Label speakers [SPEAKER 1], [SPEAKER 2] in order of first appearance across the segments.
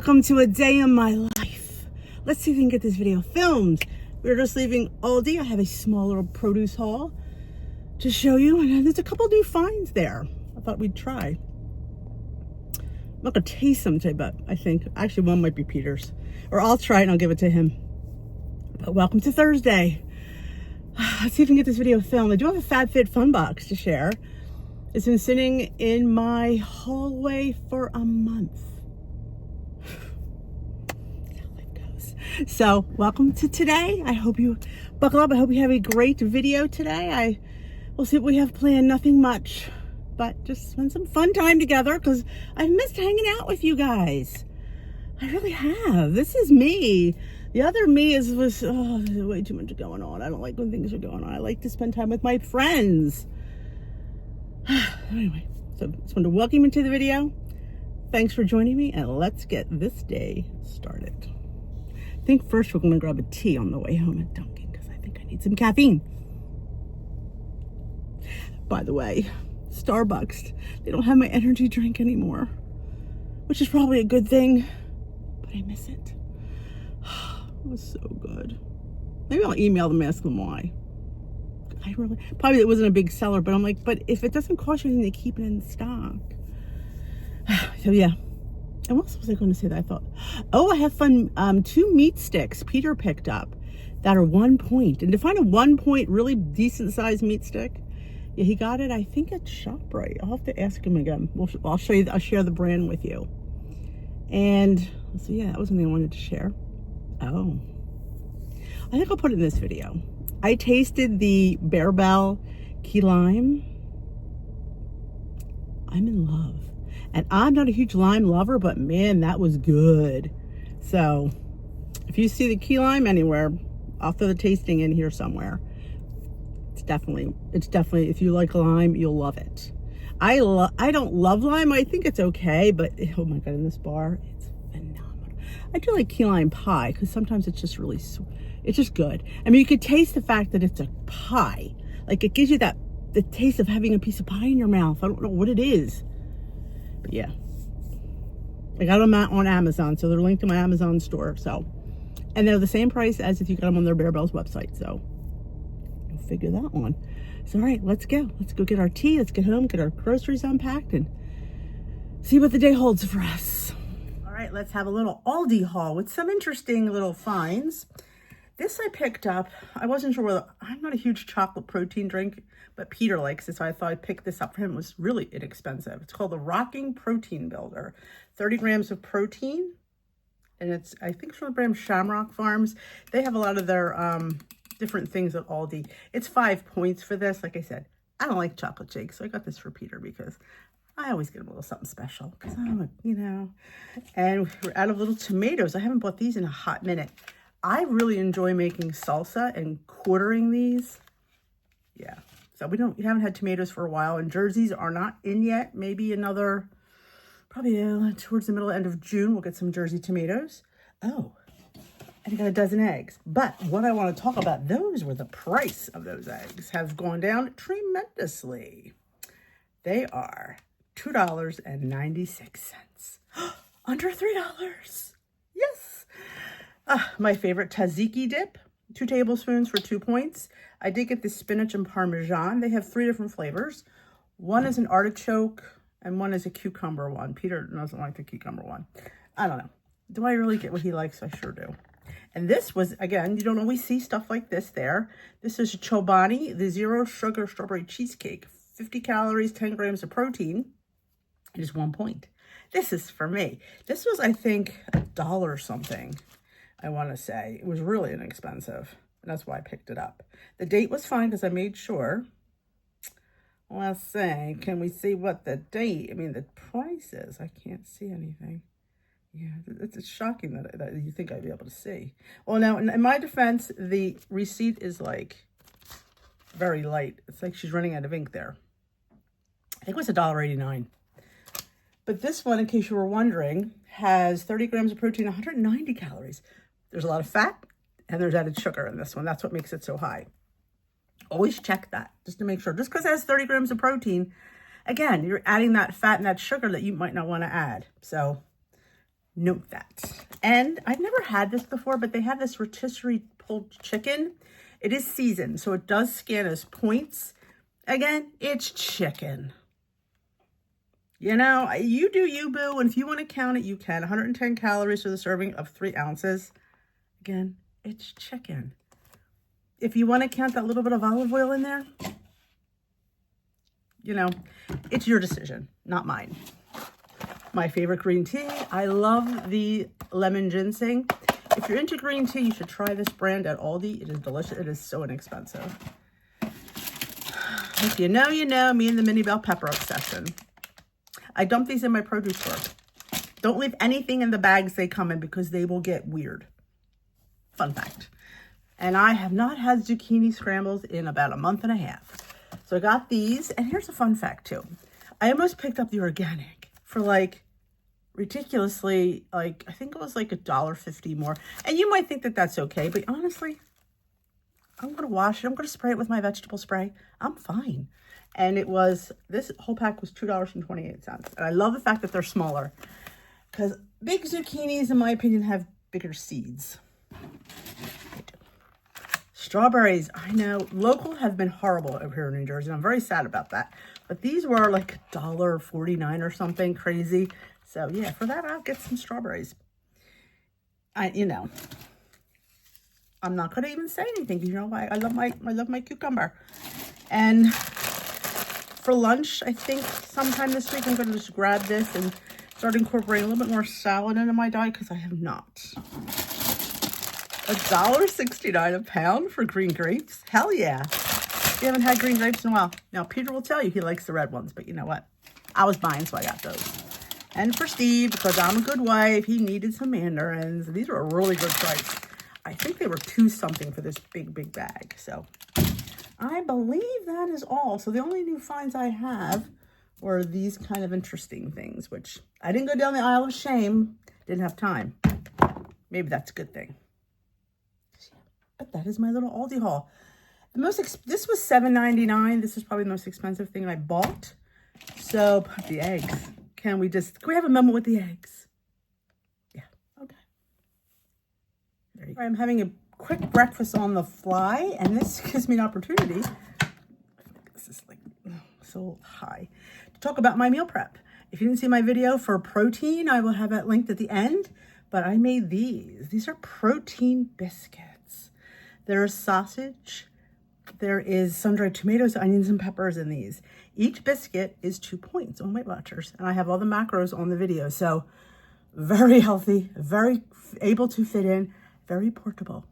[SPEAKER 1] Welcome to a day in my life. Let's see if we can get this video filmed. We're just leaving Aldi. I have a small little produce haul to show you, and there's a couple new finds there. I thought we'd try. I'm not gonna taste them today, but I think actually one might be Peter's, or I'll try it and I'll give it to him. But welcome to Thursday. Let's see if we can get this video filmed. I do have a Fab Fit Fun Box to share. It's been sitting in my hallway for a month. That's how life goes. So welcome to today. I hope you buckle up. I hope you have a great video today. We'll see what we have planned. Nothing much, but just spend some fun time together because I've missed hanging out with you guys. I really have. This is me. The other me was there's way too much going on. I don't like when things are going on. I like to spend time with my friends. Anyway, so I just wanted to welcome you to the video. Thanks for joining me, and let's get this day started. I think first we're going to grab a tea on the way home at Dunkin' because I think I need some caffeine. By the way, Starbucks, they don't have my energy drink anymore, which is probably a good thing, but I miss it. It was so good. Maybe I'll email them and ask them why. Probably it wasn't a big seller, but I'm like, but if it doesn't cost you anything to keep it in stock. So yeah. And what else was I going to say that I thought? Oh, I have fun. 2 meat sticks Peter picked up that are 1 point. And to find a 1 point really decent sized meat stick, yeah, he got it, I think, at ShopRite. I'll have to ask him again. I'll show you. I'll share the brand with you. And so yeah, that was something I wanted to share. Oh, I think I'll put it in this video. I tasted the Barebell key lime. I'm in love. And I'm not a huge lime lover, but man, that was good. So if you see the key lime anywhere, I'll throw the tasting in here somewhere. It's definitely, if you like lime, you'll love it. I don't love lime. I think it's okay, but oh my God, in this bar, it's phenomenal. I do like key lime pie because sometimes it's just really sweet. It's just good. I mean, you could taste the fact that it's a pie. Like, it gives you the taste of having a piece of pie in your mouth. I don't know what it is. But yeah. I got them on Amazon, so they're linked to my Amazon store. So, and they're the same price as if you got them on their Barebell's website. So, you'll figure that one. So, all right, let's go. Let's go get our tea. Let's get home, get our groceries unpacked, and see what the day holds for us. All right, let's have a little Aldi haul with some interesting little finds. This I picked up. I wasn't sure whether, I'm not a huge chocolate protein drink, but Peter likes it, so I thought I'd pick this up for him. It was really inexpensive. It's called the Rocking Protein Builder. 30 grams of protein, and it's, I think, from the brand Shamrock Farms. They have a lot of their different things at Aldi. It's 5 points for this. Like I said, I don't like chocolate shakes, so I got this for Peter because I always get him a little something special because I'm and we're out of little tomatoes. I haven't bought these in a hot minute. I really enjoy making salsa and quartering these. Yeah, so we haven't had tomatoes for a while, and jerseys are not in yet. Maybe another, probably towards the middle end of June, we'll get some Jersey tomatoes. Oh, and I got a dozen eggs. But what I want to talk about, those were the price of those eggs have gone down tremendously. They are $2.96, under $3. Yes. My favorite tzatziki dip, 2 tablespoons for 2 points. I did get the spinach and Parmesan. They have 3 different flavors. One is an artichoke and one is a cucumber one. Peter doesn't like the cucumber one. I don't know. Do I really get what he likes? I sure do. And this was, again, you don't always see stuff like this there. This is Chobani, the 0 sugar strawberry cheesecake. 50 calories, 10 grams of protein. It is 1 point. This is for me. This was, I think, $1 something. I want to say it was really inexpensive, and that's why I picked it up. The date was fine because I made sure. Let's see, can we see what the date, the price is? I can't see anything. Yeah, it's shocking that you think I'd be able to see. Well, now, in my defense, the receipt is like very light. It's like she's running out of ink there. I think it was $1.89. But this one, in case you were wondering, has 30 grams of protein, 190 calories. There's a lot of fat, and there's added sugar in this one. That's what makes it so high. Always check that, just to make sure. Just because it has 30 grams of protein, again, you're adding that fat and that sugar that you might not want to add. So Note that. And I've never had this before, but they have this rotisserie pulled chicken. It is seasoned, so it does scan as points. Again, it's chicken. You know, you do you, boo. And if you want to count it, you can. 110 calories for the serving of 3 ounces. Again, it's chicken. If you want to count that little bit of olive oil in there, you know, it's your decision, not mine. My favorite green tea. I love the lemon ginseng. If you're into green tea, you should try this brand at Aldi. It is delicious. It is so inexpensive. If you know, you know, me and the mini bell pepper obsession. I dump these in my produce store. Don't leave anything in the bags they come in because they will get weird. Fun fact. And I have not had zucchini scrambles in about a month and a half. So I got these, and here's a fun fact too. I almost picked up the organic for like ridiculously, like, I think it was like $1.50 more. And you might think that that's okay, but honestly, I'm going to wash it. I'm going to spray it with my vegetable spray. I'm fine. And it was, this whole pack was $2.28. And I love the fact that they're smaller because big zucchinis, in my opinion, have bigger seeds. They do. Strawberries, I know, local have been horrible over here in New Jersey. I'm very sad about that. But these were like $1.49 or something crazy. So yeah, for that, I'll get some strawberries. You know, I'm not going to even say anything. You know why? I love my cucumber. And for lunch, I think sometime this week, I'm going to just grab this and start incorporating a little bit more salad into my diet because I have not. $1.69 a pound for green grapes. Hell yeah. You haven't had green grapes in a while. Now, Peter will tell you he likes the red ones, but you know what? I was buying, so I got those. And for Steve, because I'm a good wife, he needed some mandarins. These were a really good price. I think they were $2 something for this big bag. So I believe that is all. So the only new finds I have were these kind of interesting things, which I didn't go down the aisle of shame. Didn't have time. Maybe that's a good thing. But that is my little Aldi haul. This was $7.99. This is probably the most expensive thing I bought. So the eggs. Can we have a moment with the eggs? Yeah, okay. There you go. I'm having a quick breakfast on the fly, and this gives me an opportunity. This is like so high to talk about my meal prep. If you didn't see my video for protein, I will have that linked at the end. But I made these. These are protein biscuits. There's sausage. There is sun-dried tomatoes, onions, and peppers in these. Each biscuit is 2 points on Weight Watchers, and I have all the macros on the video. So very healthy, very able to fit in, very portable.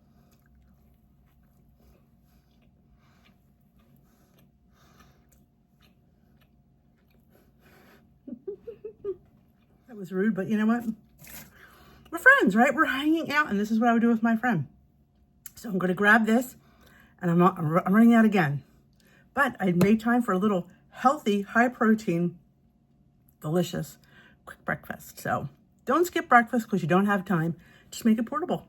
[SPEAKER 1] That was rude, but you know what? We're friends, right? We're hanging out, and this is what I would do with my friend. So I'm going to grab this, and I'm running out again. But I made time for a little healthy, high-protein, delicious, quick breakfast. So don't skip breakfast because you don't have time. Just make it portable.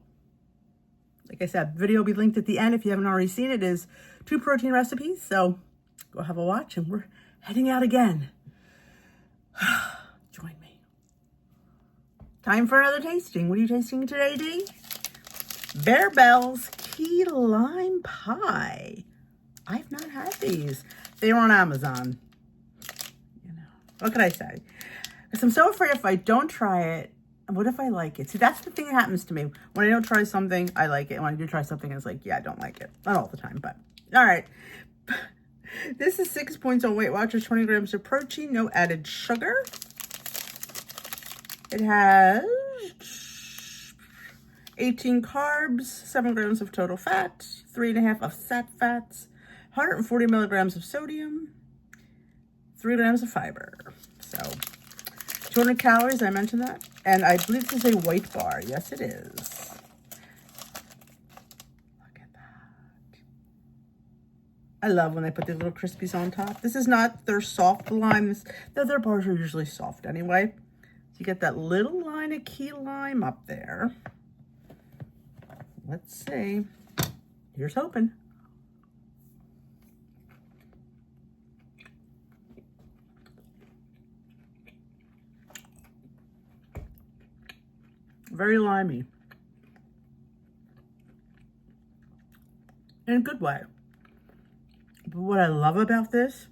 [SPEAKER 1] Like I said, video will be linked at the end. If you haven't already seen it, it is 2 protein recipes. So go have a watch, and we're heading out again. Join me. Time for another tasting. What are you tasting today, Dee? Barebell's Key Lime Pie. I've not had these. They were on Amazon. You know, what can I say? Because I'm so afraid if I don't try it, what if I like it? See, that's the thing that happens to me. When I don't try something, I like it. And when I do try something, it's like, yeah, I don't like it. Not all the time, but all right. This is 6 points on Weight Watchers, 20 grams of protein, no added sugar. It has 18 carbs, 7 grams of total fat, 3.5 of sat fats, 140 milligrams of sodium, 3 grams of fiber. So 200 calories, I mentioned that. And I believe this is a white bar. Yes, it is. Look at that. I love when they put the little crispies on top. This is not their soft lime. Their bars are usually soft anyway. So you get that little line of key lime up there. Let's see. Here's hoping. Very limey. In a good way. But what I love about this,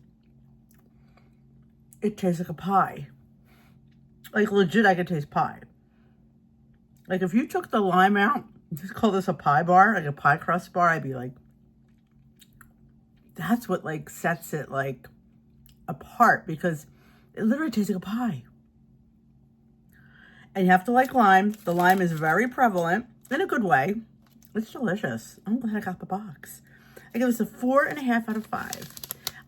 [SPEAKER 1] it tastes like a pie. Like legit, I could taste pie. Like if you took the lime out, just call this a pie bar, like a pie crust bar, I'd be like, that's what like sets it like apart, because it literally tastes like a pie. And you have to like lime. The lime is very prevalent in a good way. It's delicious. I'm glad I got the box. I give this a 4.5 out of 5.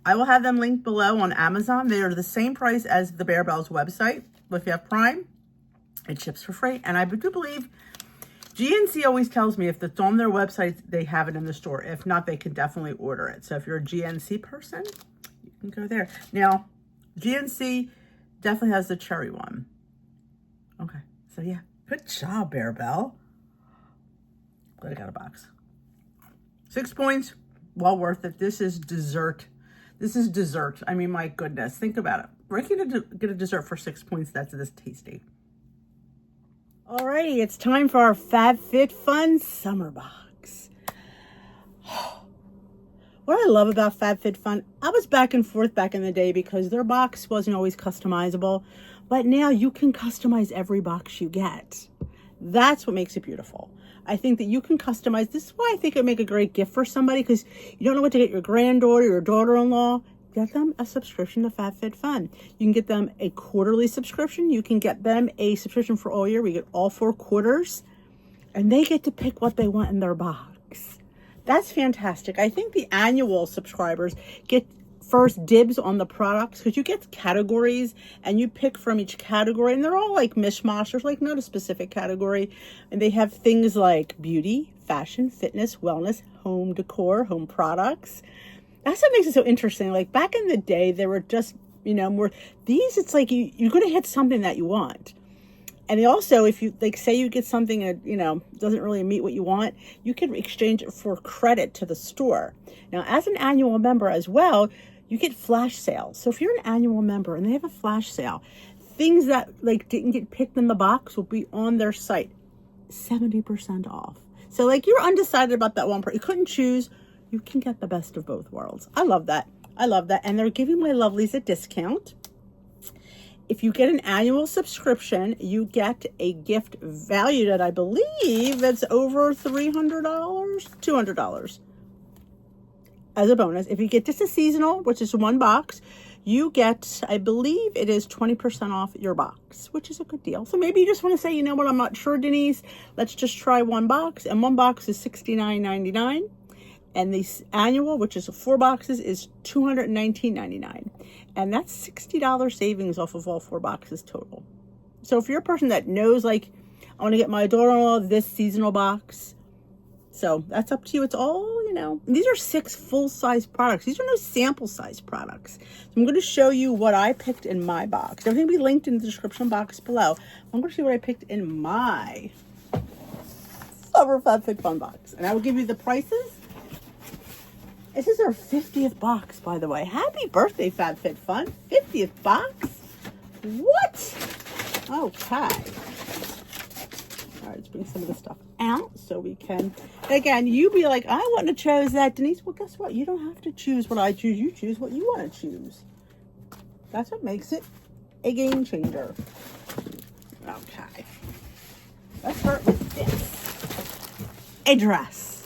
[SPEAKER 1] I will have them linked below on Amazon. They are the same price as the Barebell's website. But if you have Prime, it ships for free. And I do believe GNC always tells me if it's on their website, they have it in the store. If not, they can definitely order it. So if you're a GNC person, you can go there. Now, GNC definitely has the cherry one. Okay, so yeah, good job, Barebell. Glad I got a box. 6 points, well worth it. This is dessert. This is dessert. I mean, my goodness, think about it. Where can you get a dessert for 6 points that's this tasty? Alrighty, it's time for our Fab Fit Fun Summer Box. What I love about Fab Fit Fun, I was back and forth back in the day because their box wasn't always customizable, but now you can customize every box you get. That's what makes it beautiful. I think that you can customize. This is why I think it would make a great gift for somebody, because you don't know what to get your granddaughter, your daughter-in-law. Get them a subscription to Fab Fit Fun. You can get them a quarterly subscription. You can get them a subscription for all year. We get all 4 quarters, and they get to pick what they want in their box. That's fantastic. I think the annual subscribers get first dibs on the products, because you get categories and you pick from each category, and they're all like mishmash. There's like not a specific category, and they have things like beauty, fashion, fitness, wellness, home decor, home products. That's what makes it so interesting. Like back in the day, there were just, you know, more these. It's like you're going to hit something that you want. And they also, if you like, say you get something that, you know, doesn't really meet what you want, you can exchange it for credit to the store. Now, as an annual member as well, you get flash sales. So if you're an annual member and they have a flash sale, things that like didn't get picked in the box will be on their site, 70% off. So like you're undecided about that one part, you couldn't choose, you can get the best of both worlds. I love that. I love that. And they're giving my lovelies a discount. If you get an annual subscription, you get a gift valued at, I believe, it's over $300, $200 as a bonus. If you get just a seasonal, which is 1 box, you get, I believe it is 20% off your box, which is a good deal. So maybe you just want to say, you know what, I'm not sure, Denise, let's just try 1 box. And 1 box is $69.99. And the annual, which is 4 boxes, is $219.99. And that's $60 savings off of all 4 boxes total. So if you're a person that knows, like, I want to get my daughter-in-law this seasonal box, so that's up to you. It's all, you know, these are 6 full-size products. These are no sample-size products. So I'm going to show you what I picked in my box. Everything will be linked in the description box below. I'm going to show you what I picked in my Summer Fab Fit Fun box. And I will give you the prices. This is our 50th box, by the way. Happy birthday, Fab Fit Fun. 50th box? What? Okay. All right, let's bring some of the stuff out so we can... Again, you be like, I wouldn't have chose that, Denise. Well, guess what? You don't have to choose what I choose. You choose what you want to choose. That's what makes it a game changer. Okay. Let's start with this. A dress.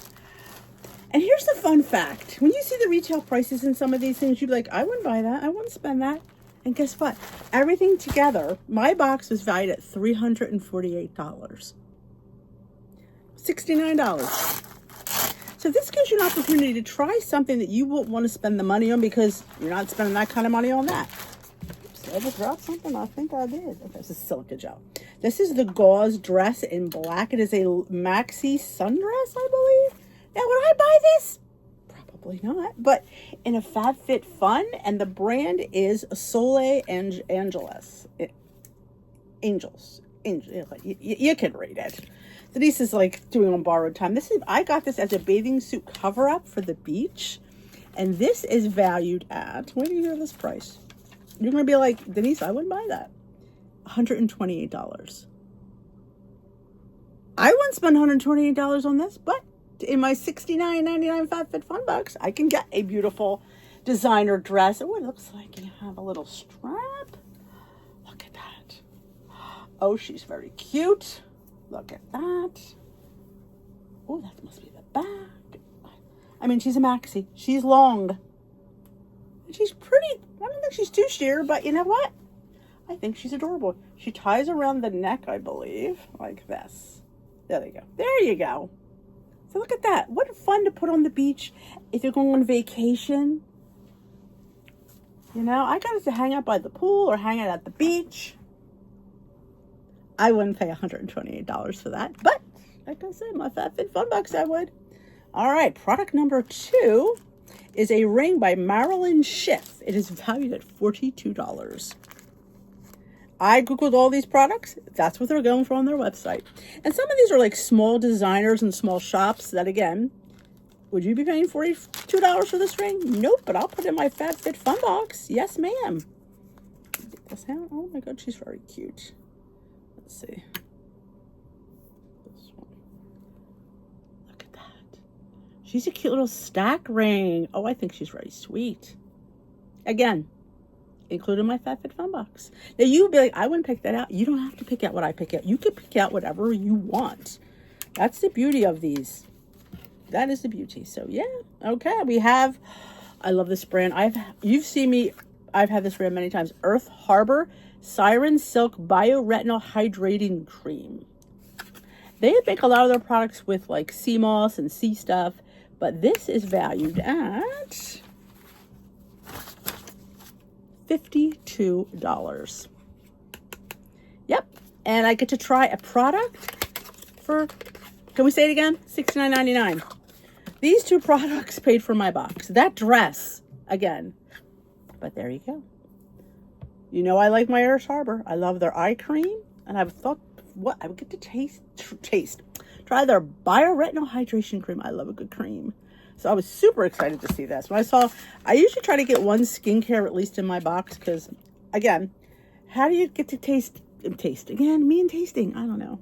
[SPEAKER 1] And here's the fun fact. When you see the retail prices in some of these things, you'd be like, I wouldn't buy that. I wouldn't spend that. And guess what? Everything together, my box was valued at $348. $69. So this gives you an opportunity to try something that you won't want to spend the money on, because you're not spending that kind of money on that. Oops, I just dropped something. I think I did. Okay, this is silica gel. This is the gauze dress in black. It is a maxi sundress, I believe. Now, would I buy this? Probably not. But in a Fab Fit Fun, and the brand is Sole Angeles. Angels. You can read it. So this is like doing on borrowed time. I got this as a bathing suit cover-up for the beach. And this is valued at, where do you hear this price? You're going to be like, Denise, I wouldn't buy that. $128. I wouldn't spend $128 on this, but in my $69.99 Fab Fit Fun Box, I can get a beautiful designer dress. Oh, it looks like you have a little strap. Look at that. Oh, she's very cute. Look at that. Oh, that must be the back. I mean, she's a maxi. She's long. She's pretty. I don't think she's too sheer, but you know what? I think she's adorable. She ties around the neck, I believe, like this. There you go. There you go. So look at that. What fun to put on the beach if you're going on vacation. You know, I got it to hang out by the pool or hang out at the beach. I wouldn't pay $128 for that, but like I said, my Fab Fit Fun Box, I would. All right, product number 2 is a ring by Marilyn Schiff. It is valued at $42. I Googled all these products. That's what they're going for on their website. And some of these are like small designers and small shops that, again, would you be paying $42 for this ring? Nope, but I'll put it in my Fab Fit Fun Box. Yes, ma'am. Oh my God, she's very cute. Let's see. This one. Look at that. She's a cute little stack ring. Oh, I think she's very sweet. Again, included in my Fab Fit Fun Box. Now you'd be like, I wouldn't pick that out. You don't have to pick out what I pick out. You can pick out whatever you want. That's the beauty of these. That is the beauty. So yeah, okay. We have, I love this brand. You've seen me, I've had this brand many times. Earth Harbor Siren Silk Bioretinol Hydrating Cream. They make a lot of their products with like sea moss and sea stuff, but this is valued at $52. Yep. And I get to try a product for, can we say it again? $69.99. These 2 products paid for my box. That dress, again. But there you go. You know I like my Earth Harbor. I love their eye cream. And I've thought, what? I would get to try their Bioretinol Hydration Cream. I love a good cream. So I was super excited to see this. When I usually try to get one skincare at least in my box because, again, how do you get to taste again? Me and tasting, I don't know.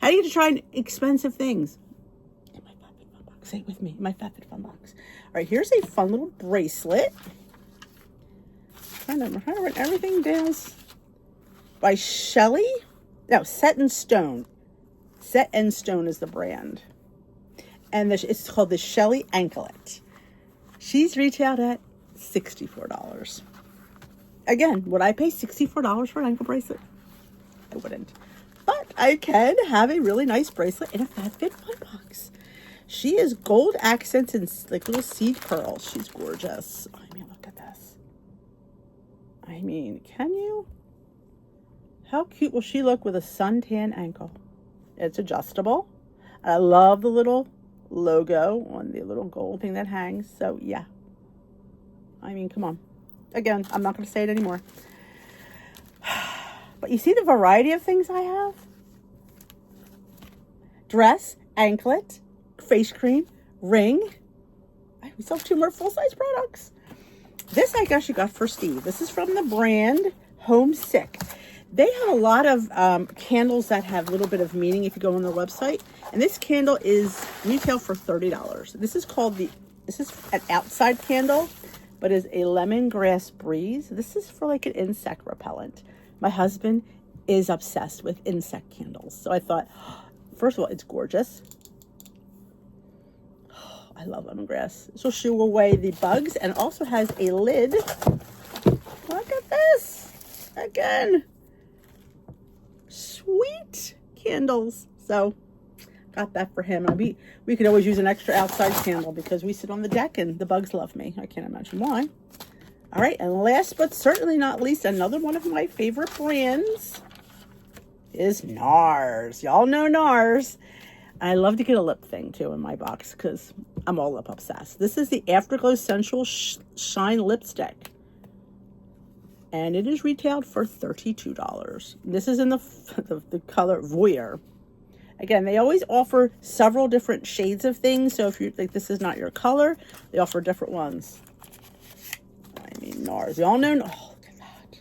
[SPEAKER 1] How do you get to try expensive things? In my Fab Fit Fun Box. Say it with me. My Fab Fit Fun Box. All right, here's a fun little bracelet. I'm trying to write everything down. By Shelly. No, Set and Stone. Set and Stone is the brand. And it's called the Shelly Anklet. She's retailed at $64. Again, would I pay $64 for an ankle bracelet? I wouldn't. But I can have a really nice bracelet in a Fab Fit Fun Box. She is gold accents and like little seed pearls. She's gorgeous. I mean, look at this. I mean, can you? How cute will she look with a suntan ankle? It's adjustable. I love the little logo on the little gold thing that hangs. So yeah, I mean, come on. Again, I'm not going to say it anymore. But you see the variety of things I have? Dress, anklet, face cream, ring. We still have 2 more full-size products. This I guess you got for Steve. This is from the brand Homesick. They have a lot of candles that have a little bit of meaning if you go on their website. And this candle is retail for $30. This is an outside candle, but is a lemongrass breeze. This is for like an insect repellent. My husband is obsessed with insect candles. So I thought, first of all, it's gorgeous. I love lemongrass. So shoo away the bugs and also has a lid. Look at this. Again. Sweet candles. So got that for him. And we could always use an extra outside candle because we sit on the deck and the bugs love me. I can't imagine why. All right, and last but certainly not least, another one of my favorite brands is NARS. Y'all know NARS. I love to get a lip thing too in my box because I'm all lip obsessed. This is the Afterglow Sensual Shine Lipstick. And it is retailed for $32. This is in the color Voyeur. Again, they always offer several different shades of things. So if you think this is not your color, they offer different ones. I mean, NARS. Y'all know. Oh, look at that.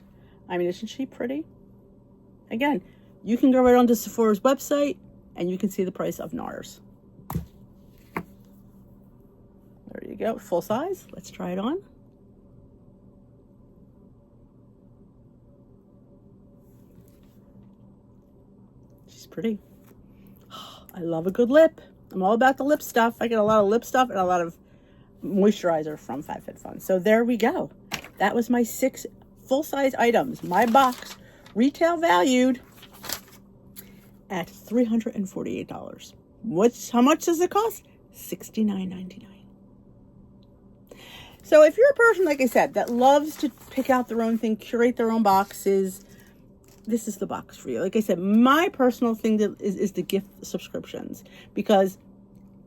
[SPEAKER 1] I mean, isn't she pretty? Again, you can go right onto Sephora's website. and you can see the price of NARS. There you go, full size. Let's try it on. She's pretty. I love a good lip. I'm all about the lip stuff. I get a lot of lip stuff and a lot of moisturizer from Fab Fit Fun. So there we go. That was my 6 full-size items. My box, retail valued at $348. How much does it cost? $69.99. So if you're a person, like I said, that loves to pick out their own thing, curate their own boxes, this is the box for you. Like I said, my personal thing is the gift subscriptions, because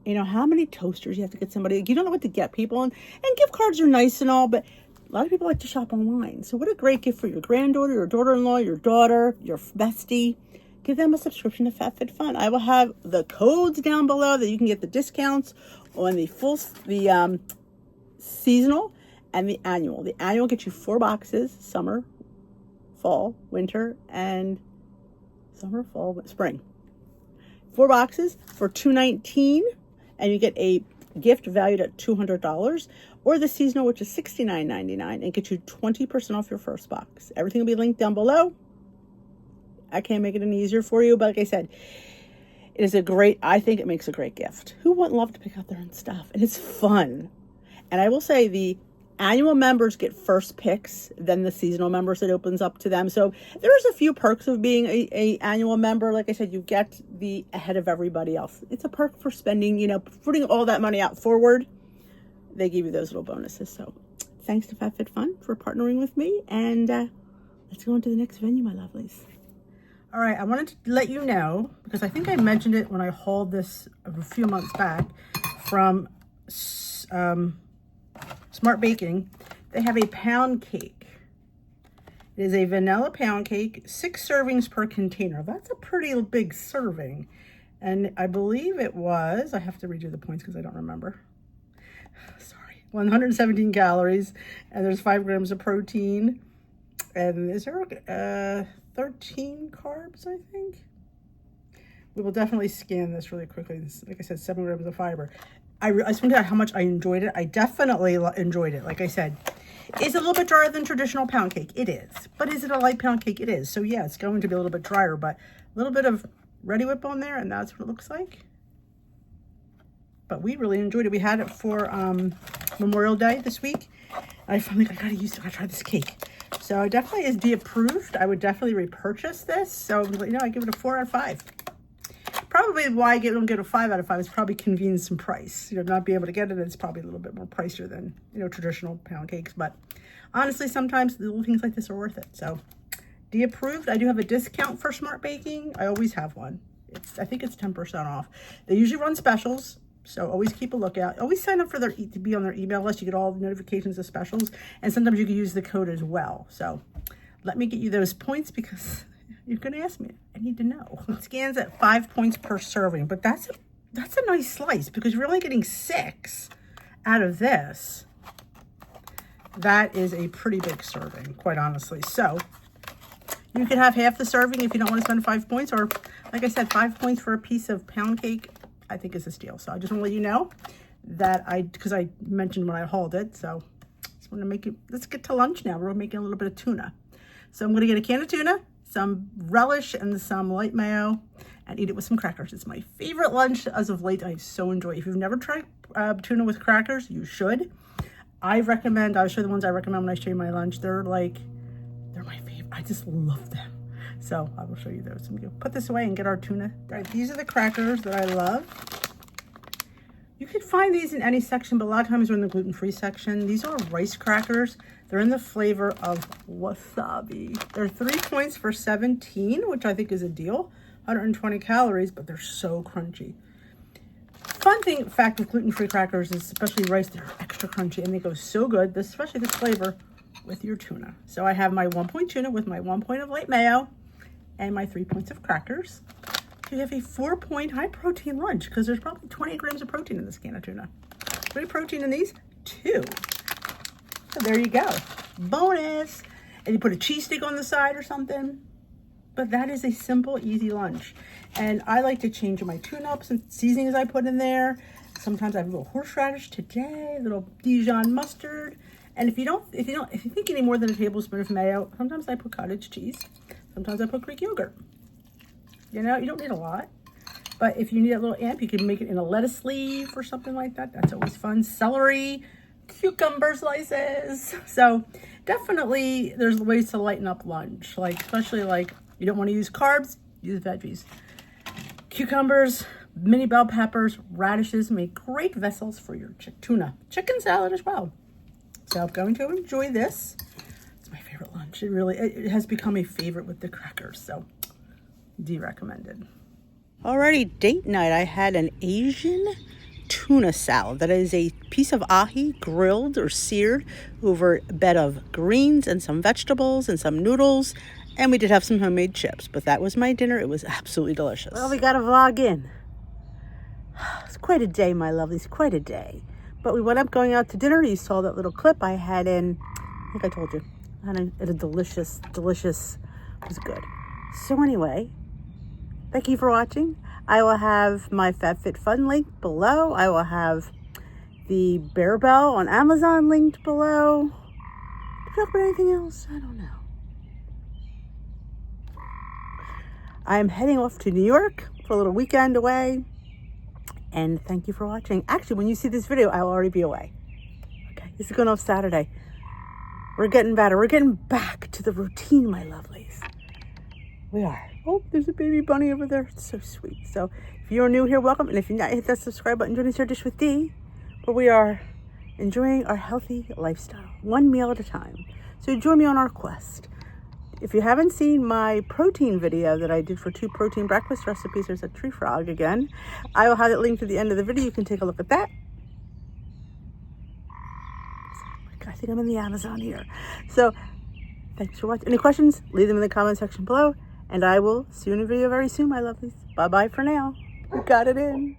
[SPEAKER 1] you know how many toasters you have to get somebody. You don't know what to get people, and gift cards are nice and all, but a lot of people like to shop online. So what a great gift for your granddaughter, your daughter-in-law, your daughter, your bestie. Give them a subscription to Fab Fit Fun. I will have the codes down below that you can get the discounts on the seasonal and the annual. The annual gets you 4 boxes, summer, fall, winter, and spring. 4 boxes for $219, and you get a gift valued at $200, or the seasonal, which is $69.99, and get you 20% off your first box. Everything will be linked down below. I can't make it any easier for you, but like I said, it is I think it makes a great gift. Who wouldn't love to pick out their own stuff? And it's fun. And I will say the annual members get first picks, then the seasonal members, it opens up to them. So there's a few perks of being a annual member. Like I said, you get the ahead of everybody else. It's a perk for spending, you know, putting all that money out forward. They give you those little bonuses. So thanks to Fab Fit Fun for partnering with me. And let's go on to the next venue, my lovelies. All right, I wanted to let you know, because I think I mentioned it when I hauled this a few months back from Smart Baking. They have a pound cake. It is a vanilla pound cake, 6 servings per container. That's a pretty big serving. And I believe it was, I have to redo the points because I don't remember. Sorry, 117 calories, and there's 5 grams of protein. And is there 13 carbs, I think? We will definitely scan this really quickly. Like I said, 7 grams of fiber. I just want to out how much I enjoyed it. I definitely enjoyed it. Like I said, it's a little bit drier than traditional pound cake. It is. But is it a light pound cake? It is. So yeah, it's going to be a little bit drier, but a little bit of Ready Whip on there, and that's what it looks like. But we really enjoyed it. We had it for Memorial Day this week. I finally got to try this cake. So it definitely is approved. I would definitely repurchase this. So, you know, I give it a 4 out of 5. Probably why I don't get a 5 out of 5 is probably convenience and price. You know, not be able to get it, it's probably a little bit more pricier than, you know, traditional pound cakes. But honestly, sometimes little things like this are worth it. So, approved. I do have a discount for Smart Baking. I always have one. I think it's 10% off. They usually run specials, so always keep a lookout. Always sign up for to be on their email list. You get all the notifications of specials, and sometimes you can use the code as well. So let me get you those points, because you're going to ask me. I need to know. It scans at 5 points per serving, but that's a nice slice, because you're only getting 6 out of this. That is a pretty big serving, quite honestly. So you could have half the serving if you don't want to spend 5 points, or like I said, 5 points for a piece of pound cake, I think is a steal. So I just want to let you know that because I mentioned when I hauled it. So I just want to make it, let's get to lunch now. We're making a little bit of tuna. So I'm going to get a can of tuna, some relish, and some light mayo, and eat it with some crackers. It's my favorite lunch as of late. I so enjoy it. If you've never tried tuna with crackers, you should. I'll show you the ones I recommend when I show you my lunch. They're my favorite. I just love them. So I will show you those. I'm going to put this away and get our tuna. All right, these are the crackers that I love. You could find these in any section, but a lot of times they're in the gluten-free section. These are rice crackers. They're in the flavor of wasabi. They're 3 points for 17, which I think is a deal. 120 calories, but they're so crunchy. Fun fact with gluten-free crackers is, especially rice, they're extra crunchy, and they go so good, especially this flavor, with your tuna. So I have my 1 point tuna with my 1 point of light mayo and my 3 points of crackers. So you have a 4 point high protein lunch, because there's probably 20 grams of protein in this can of tuna. 3 protein in these, 2. So there you go. Bonus. And you put a cheese stick on the side or something. But that is a simple, easy lunch. And I like to change my tune-ups and seasonings I put in there. Sometimes I have a little horseradish today, a little Dijon mustard. And if you think any more than a tablespoon of mayo, sometimes I put cottage cheese. Sometimes I put Greek yogurt. You know, you don't need a lot. But if you need a little amp, you can make it in a lettuce leaf or something like that. That's always fun. Celery, cucumber slices. So definitely there's ways to lighten up lunch. Like, especially like you don't want to use carbs, use veggies. Cucumbers, mini bell peppers, radishes make great vessels for your tuna. Chicken salad as well. So I'm going to enjoy this. It's my favorite lunch. It has become a favorite with the crackers. So recommended. Alrighty, date night. I had an Asian tuna salad. That is a piece of ahi grilled or seared over a bed of greens and some vegetables and some noodles. And we did have some homemade chips, but that was my dinner. It was absolutely delicious. Well, we got to vlog in. It's quite a day, my lovelies, quite a day. But we went up going out to dinner. You saw that little clip I had in, I think I told you, I had a delicious, it was good. So anyway, thank you for watching. I will have my Fab Fit Fun link below. I will have the Barebell on Amazon linked below. Did we talk about anything else? I don't know. I am heading off to New York for a little weekend away. And thank you for watching. Actually, when you see this video, I will already be away. Okay, this is going off Saturday. We're getting better. We're getting back to the routine, my lovelies. We are. Oh, there's a baby bunny over there. It's so sweet. So if you're new here, welcome. And if you're not, hit that subscribe button. Join us here, Dish with Dee, where we are enjoying our healthy lifestyle, one meal at a time. So join me on our quest. If you haven't seen my protein video that I did for 2 protein breakfast recipes, there's a tree frog again. I will have it linked at the end of the video. You can take a look at that. I think I'm in the Amazon here. So thanks for watching. Any questions? Leave them in the comment section below. And I will see you in a video very soon, my lovelies. Bye-bye for now. We got it in.